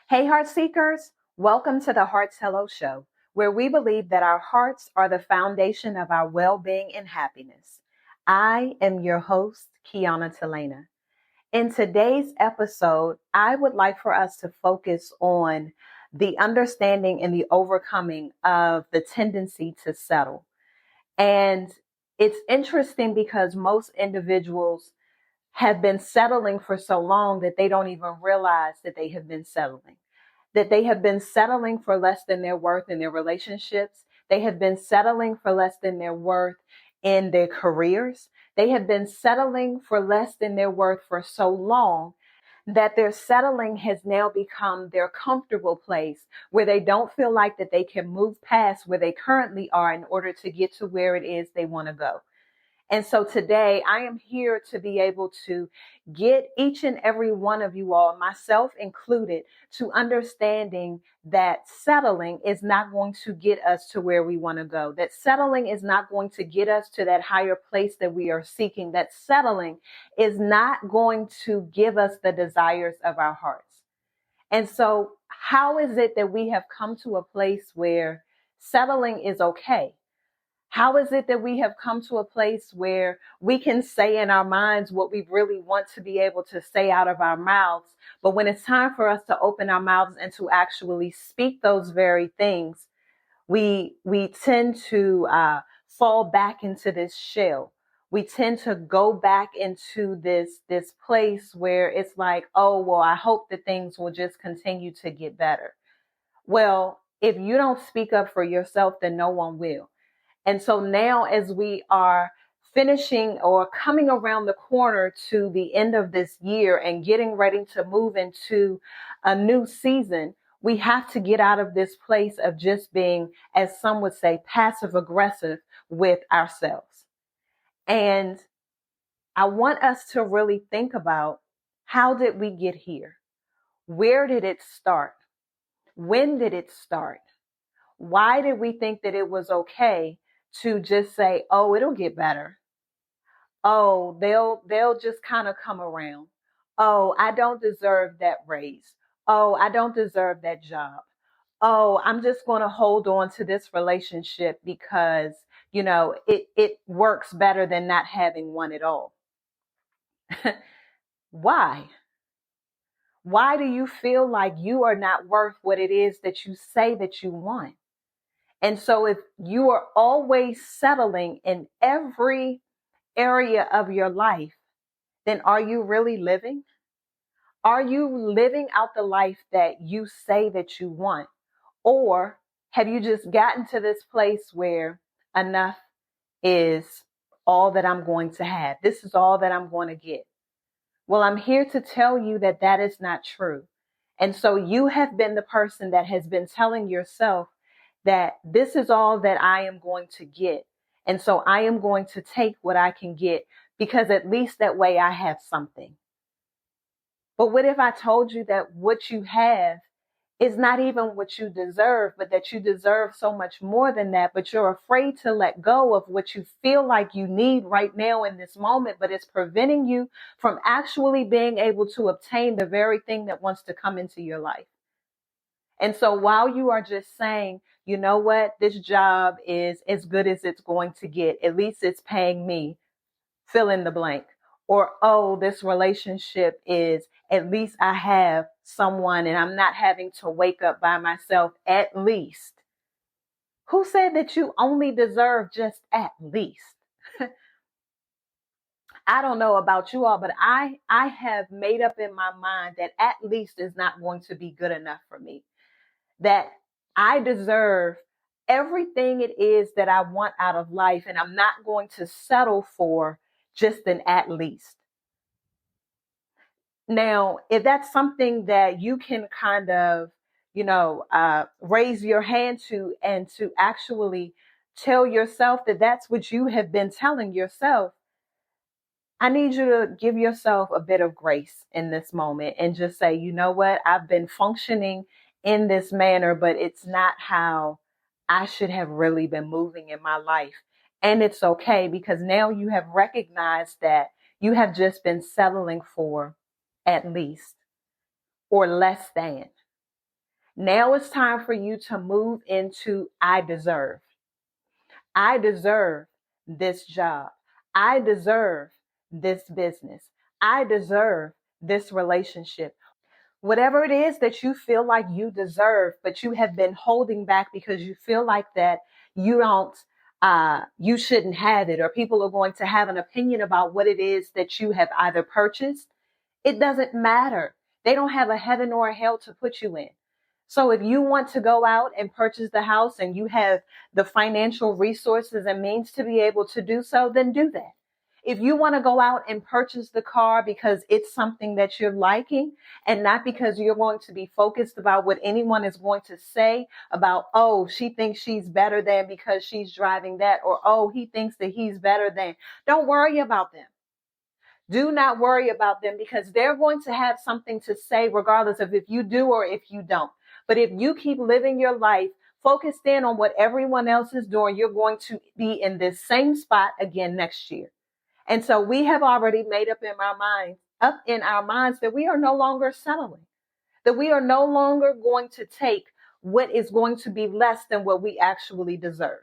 Hey, heartseekers, welcome to the Hearts Hello Show, where we believe that our hearts are the foundation of our well being and happiness. I am your host, Kiana Telena. In today's episode, I would like for us to focus on the understanding and the overcoming of the tendency to settle. And it's interesting because most individuals have been settling for so long that they don't even realize that they have been settling, that they have been settling for less than their worth in their relationships. They have been settling for less than their worth in their careers. They have been settling for less than their worth for so long that their settling has now become their comfortable place where they don't feel like that they can move past where they currently are in order to get to where it is they want to go. And so today I am here to be able to get each and every one of you all, myself included, to understanding that settling is not going to get us to where we want to go. That settling is not going to get us to that higher place that we are seeking. That settling is not going to give us the desires of our hearts. And so how is it that we have come to a place where settling is okay? How is it that we have come to a place where we can say in our minds what we really want to be able to say out of our mouths, but when it's time for us to open our mouths and to actually speak those very things, we tend to fall back into this shell. We tend to go back into this place where it's like, oh, well, I hope that things will just continue to get better. Well, if you don't speak up for yourself, then no one will. And so now as we are finishing or coming around the corner to the end of this year and getting ready to move into a new season, we have to get out of this place of just being, as some would say, passive aggressive with ourselves. And I want us to really think about, how did we get here? Where did it start? When did it start? Why did we think that it was okay to just say, oh, it'll get better? Oh, they'll just kind of come around. Oh, I don't deserve that raise. Oh, I don't deserve that job. Oh, I'm just going to hold on to this relationship because, it works better than not having one at all. Why? Why do you feel like you are not worth what it is that you say that you want? And so if you are always settling in every area of your life, then are you really living? Are you living out the life that you say that you want? Or have you just gotten to this place where enough is all that I'm going to have? This is all that I'm going to get. Well, I'm here to tell you that that is not true. And so you have been the person that has been telling yourself that this is all that I am going to get. And so I am going to take what I can get because at least that way I have something. But what if I told you that what you have is not even what you deserve, but that you deserve so much more than that, but you're afraid to let go of what you feel like you need right now in this moment, but it's preventing you from actually being able to obtain the very thing that wants to come into your life. And so while you are just saying, you know what, this job is as good as it's going to get, at least it's paying me, fill in the blank. Or, oh, this relationship is, at least I have someone and I'm not having to wake up by myself, at least. Who said that you only deserve just at least? I don't know about you all, but I have made up in my mind that at least is not going to be good enough for me. That I deserve everything it is that I want out of life, and I'm not going to settle for just an at least. Now, if that's something that you can kind of, raise your hand to and to actually tell yourself that that's what you have been telling yourself, I need you to give yourself a bit of grace in this moment and just say, you know what, I've been functioning in this manner, but it's not how I should have really been moving in my life. And it's okay because now you have recognized that you have just been settling for at least or less than. Now it's time for you to move into I deserve. I deserve this job. I deserve this business. I deserve this relationship. Whatever it is that you feel like you deserve, but you have been holding back because you feel like that you shouldn't have it, or people are going to have an opinion about what it is that you have either purchased. It doesn't matter. They don't have a heaven or a hell to put you in. So if you want to go out and purchase the house and you have the financial resources and means to be able to do so, then do that. If you want to go out and purchase the car because it's something that you're liking and not because you're going to be focused about what anyone is going to say about, oh, she thinks she's better than because she's driving that, or, oh, he thinks that he's better than. Don't worry about them. Do not worry about them, because they're going to have something to say regardless of if you do or if you don't. But if you keep living your life focused in on what everyone else is doing, you're going to be in this same spot again next year. And so we have already made up in our minds that we are no longer settling, that we are no longer going to take what is going to be less than what we actually deserve.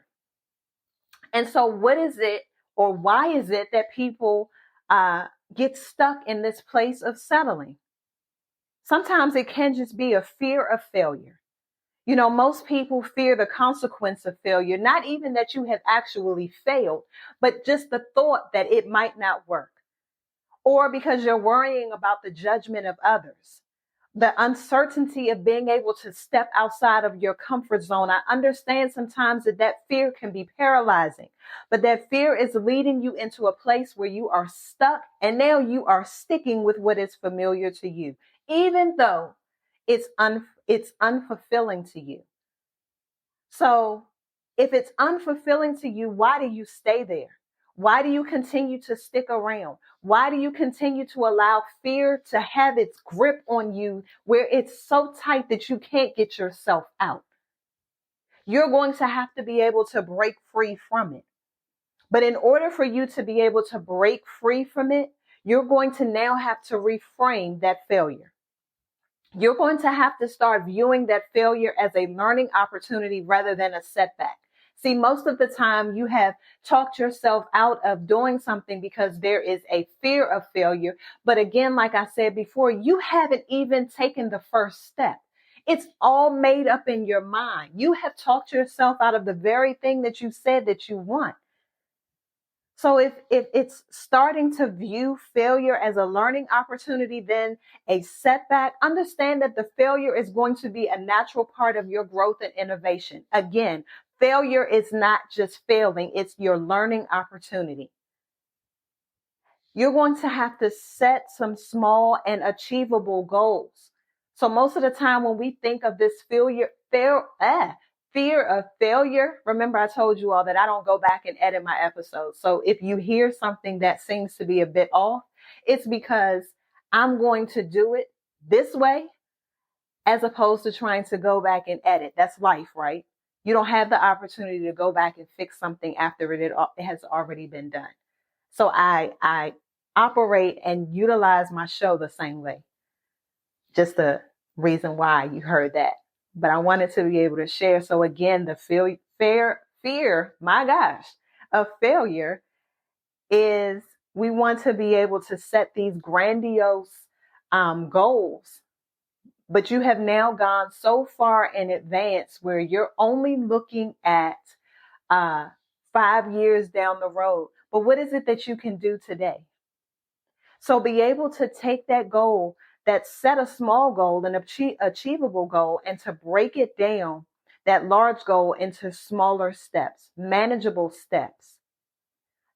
And so what is it, or why is it that people get stuck in this place of settling? Sometimes it can just be a fear of failure. You know, most people fear the consequence of failure, not even that you have actually failed, but just the thought that it might not work. Or because you're worrying about the judgment of others, the uncertainty of being able to step outside of your comfort zone. I understand sometimes that fear can be paralyzing, but that fear is leading you into a place where you are stuck, and now you are sticking with what is familiar to you, even though it's unfulfilling to you. So if it's unfulfilling to you, why do you stay there? Why do you continue to stick around? Why do you continue to allow fear to have its grip on you where it's so tight that you can't get yourself out? You're going to have to be able to break free from it. But in order for you to be able to break free from it, you're going to now have to reframe that failure. You're going to have to start viewing that failure as a learning opportunity rather than a setback. See, most of the time you have talked yourself out of doing something because there is a fear of failure. But again, like I said before, you haven't even taken the first step. It's all made up in your mind. You have talked yourself out of the very thing that you said that you want. So if it's starting to view failure as a learning opportunity, then a setback, understand that the failure is going to be a natural part of your growth and innovation. Again, failure is not just failing, it's your learning opportunity. You're going to have to set some small and achievable goals. So most of the time when we think of this fear of failure, remember I told you all that I don't go back and edit my episodes. So if you hear something that seems to be a bit off, it's because I'm going to do it this way as opposed to trying to go back and edit. That's life, right? You don't have the opportunity to go back and fix something after it has already been done. So I operate and utilize my show the same way. Just the reason why you heard that. But I wanted to be able to share. So again, the fear, my gosh, of failure is we want to be able to set these grandiose goals. But you have now gone so far in advance where you're only looking at 5 years down the road. But what is it that you can do today? So be able to take that goal, that set a small goal, an achievable goal, and to break it down, that large goal, into smaller steps, manageable steps.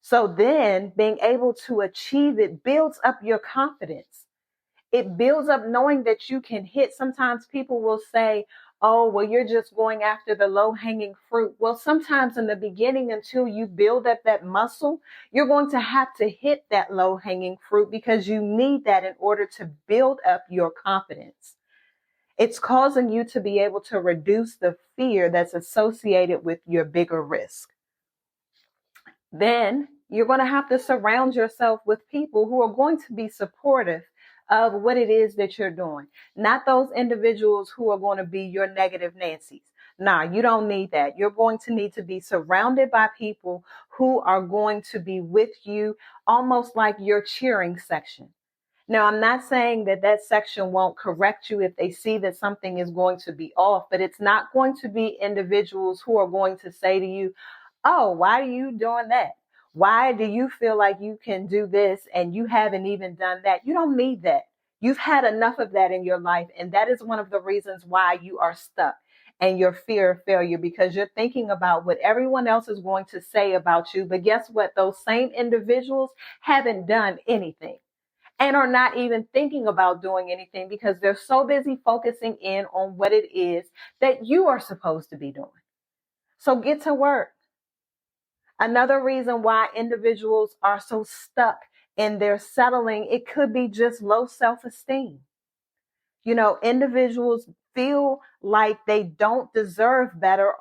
So then being able to achieve it builds up your confidence. It builds up knowing that you can hit. Sometimes people will say, oh, well, you're just going after the low-hanging fruit. Well, sometimes in the beginning, until you build up that muscle, you're going to have to hit that low-hanging fruit because you need that in order to build up your confidence. It's causing you to be able to reduce the fear that's associated with your bigger risk. Then you're going to have to surround yourself with people who are going to be supportive of what it is that you're doing. Not those individuals who are going to be your negative Nancy's. Nah, you don't need that. You're going to need to be surrounded by people who are going to be with you, almost like your cheering section. Now, I'm not saying that that section won't correct you if they see that something is going to be off, but it's not going to be individuals who are going to say to you, oh, why are you doing that? Why do you feel like you can do this and you haven't even done that? You don't need that. You've had enough of that in your life. And that is one of the reasons why you are stuck and your fear of failure, because you're thinking about what everyone else is going to say about you. But guess what? Those same individuals haven't done anything and are not even thinking about doing anything because they're so busy focusing in on what it is that you are supposed to be doing. So get to work. Another reason why individuals are so stuck in their settling, it could be just low self-esteem. Individuals feel like they don't deserve better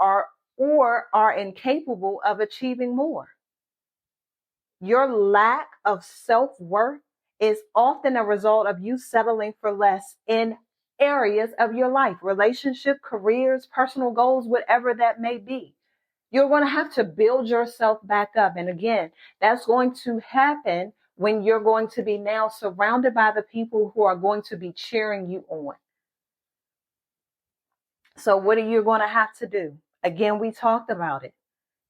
or are incapable of achieving more. Your lack of self-worth is often a result of you settling for less in areas of your life, relationship, careers, personal goals, whatever that may be. You're going to have to build yourself back up. And again, that's going to happen when you're going to be now surrounded by the people who are going to be cheering you on. So what are you going to have to do? Again, we talked about it.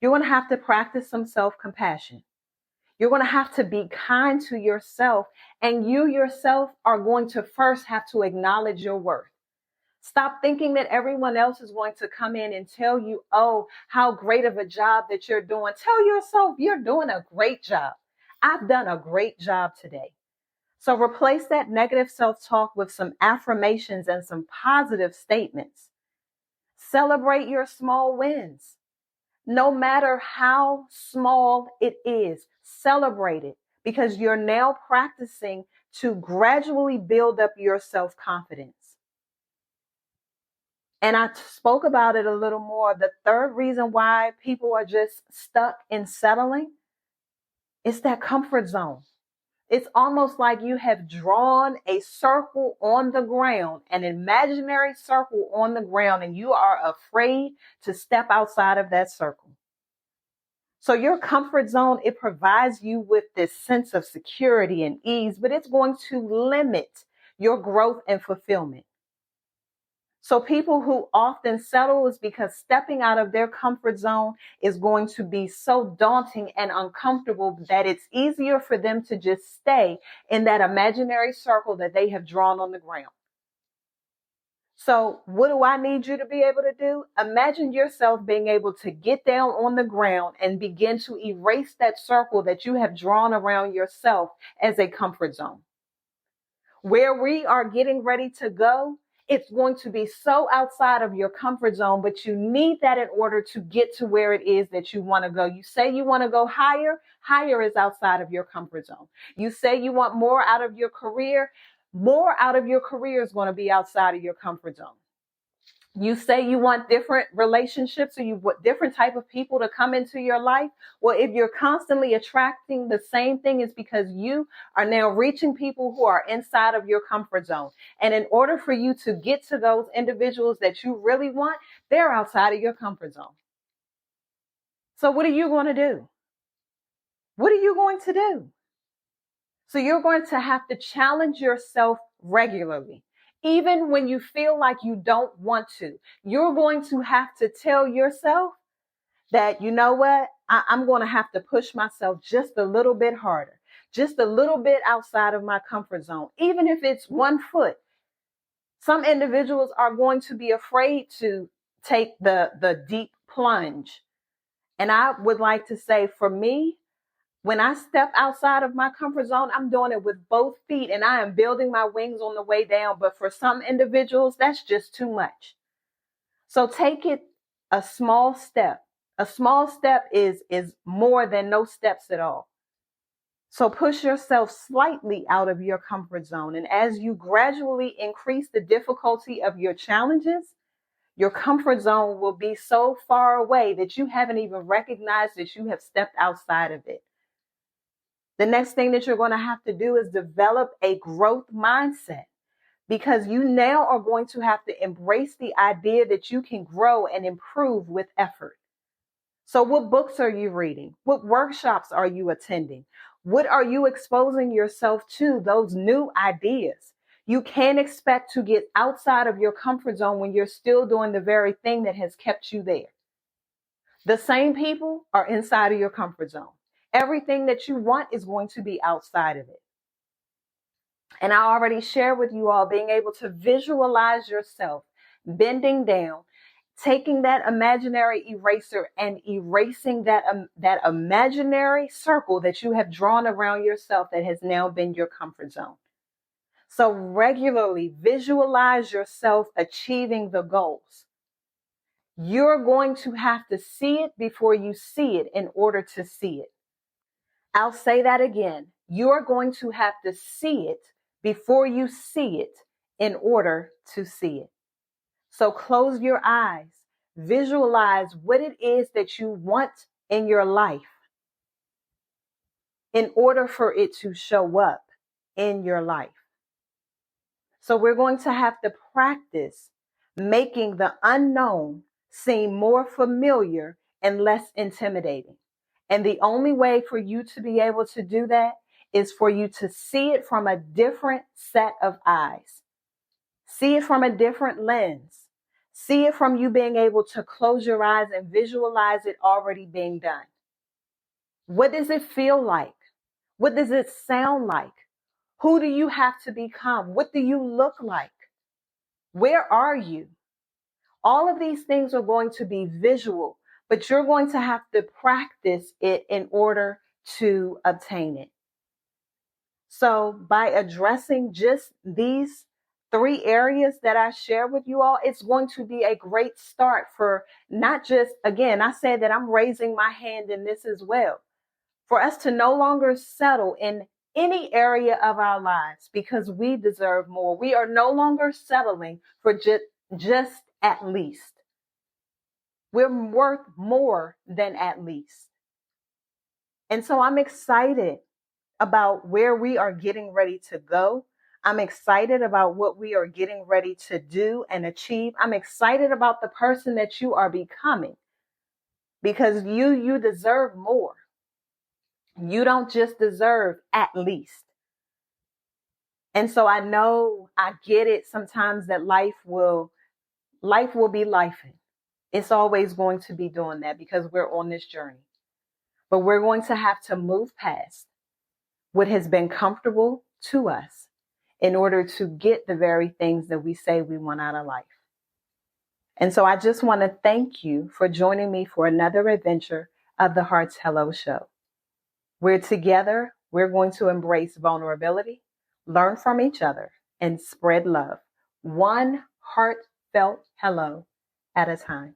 You're going to have to practice some self-compassion. You're going to have to be kind to yourself, and you yourself are going to first have to acknowledge your worth. Stop thinking that everyone else is going to come in and tell you, oh, how great of a job that you're doing. Tell yourself you're doing a great job. I've done a great job today. So replace that negative self-talk with some affirmations and some positive statements. Celebrate your small wins. No matter how small it is, celebrate it, because you're now practicing to gradually build up your self-confidence. And I spoke about it a little more. The third reason why people are just stuck in settling is that comfort zone. It's almost like you have drawn a circle on the ground, an imaginary circle on the ground, and you are afraid to step outside of that circle. So your comfort zone, it provides you with this sense of security and ease, but it's going to limit your growth and fulfillment. So people who often settle is because stepping out of their comfort zone is going to be so daunting and uncomfortable that it's easier for them to just stay in that imaginary circle that they have drawn on the ground. So what do I need you to be able to do? Imagine yourself being able to get down on the ground and begin to erase that circle that you have drawn around yourself as a comfort zone. Where we are getting ready to go, it's going to be so outside of your comfort zone, but you need that in order to get to where it is that you want to go. You say you want to go higher. Higher is outside of your comfort zone. You say you want more out of your career. More out of your career is going to be outside of your comfort zone. You say you want different relationships or you want different type of people to come into your life. Well, if you're constantly attracting the same thing, it's because you are now reaching people who are inside of your comfort zone. And in order for you to get to those individuals that you really want, they're outside of your comfort zone. So what are you going to do? What are you going to do? So you're going to have to challenge yourself regularly. Even when you feel like you don't want to, you're going to have to tell yourself that, you know what, I'm going to have to push myself just a little bit harder, just a little bit outside of my comfort zone, even if it's 1 foot. Some individuals are going to be afraid to take the deep plunge. And I would like to say, for me, when I step outside of my comfort zone, I'm doing it with both feet and I am building my wings on the way down. But for some individuals, that's just too much. So take it a small step. A small step is more than no steps at all. So push yourself slightly out of your comfort zone. And as you gradually increase the difficulty of your challenges, your comfort zone will be so far away that you haven't even recognized that you have stepped outside of it. The next thing that you're going to have to do is develop a growth mindset, because you now are going to have to embrace the idea that you can grow and improve with effort. So what books are you reading? What workshops are you attending? What are you exposing yourself to? Those new ideas. You can't expect to get outside of your comfort zone when you're still doing the very thing that has kept you there. The same people are inside of your comfort zone. Everything that you want is going to be outside of it. And I already shared with you all being able to visualize yourself bending down, taking that imaginary eraser and erasing that imaginary circle that you have drawn around yourself that has now been your comfort zone. So regularly visualize yourself achieving the goals. You're going to have to see it before you see it in order to see it. I'll say that again. You're going to have to see it before you see it in order to see it. So close your eyes. Visualize what it is that you want in your life in order for it to show up in your life. So we're going to have to practice making the unknown seem more familiar and less intimidating. And the only way for you to be able to do that is for you to see it from a different set of eyes. See it from a different lens. See it from you being able to close your eyes and visualize it already being done. What does it feel like? What does it sound like? Who do you have to become? What do you look like? Where are you? All of these things are going to be visual, but you're going to have to practice it in order to obtain it. So by addressing just these 3 areas that I share with you all, it's going to be a great start for not just, again, I said that I'm raising my hand in this as well, for us to no longer settle in any area of our lives because we deserve more. We are no longer settling for just at least. We're worth more than at least. And so I'm excited about where we are getting ready to go. I'm excited about what we are getting ready to do and achieve. I'm excited about the person that you are becoming because you deserve more. You don't just deserve at least. And so I know, I get it sometimes that life will be lifing. It's always going to be doing that because we're on this journey. But we're going to have to move past what has been comfortable to us in order to get the very things that we say we want out of life. And so I just want to thank you for joining me for another adventure of the Heart's Hello Show. We're together. We're going to embrace vulnerability, learn from each other, and spread love, one heartfelt hello at a time.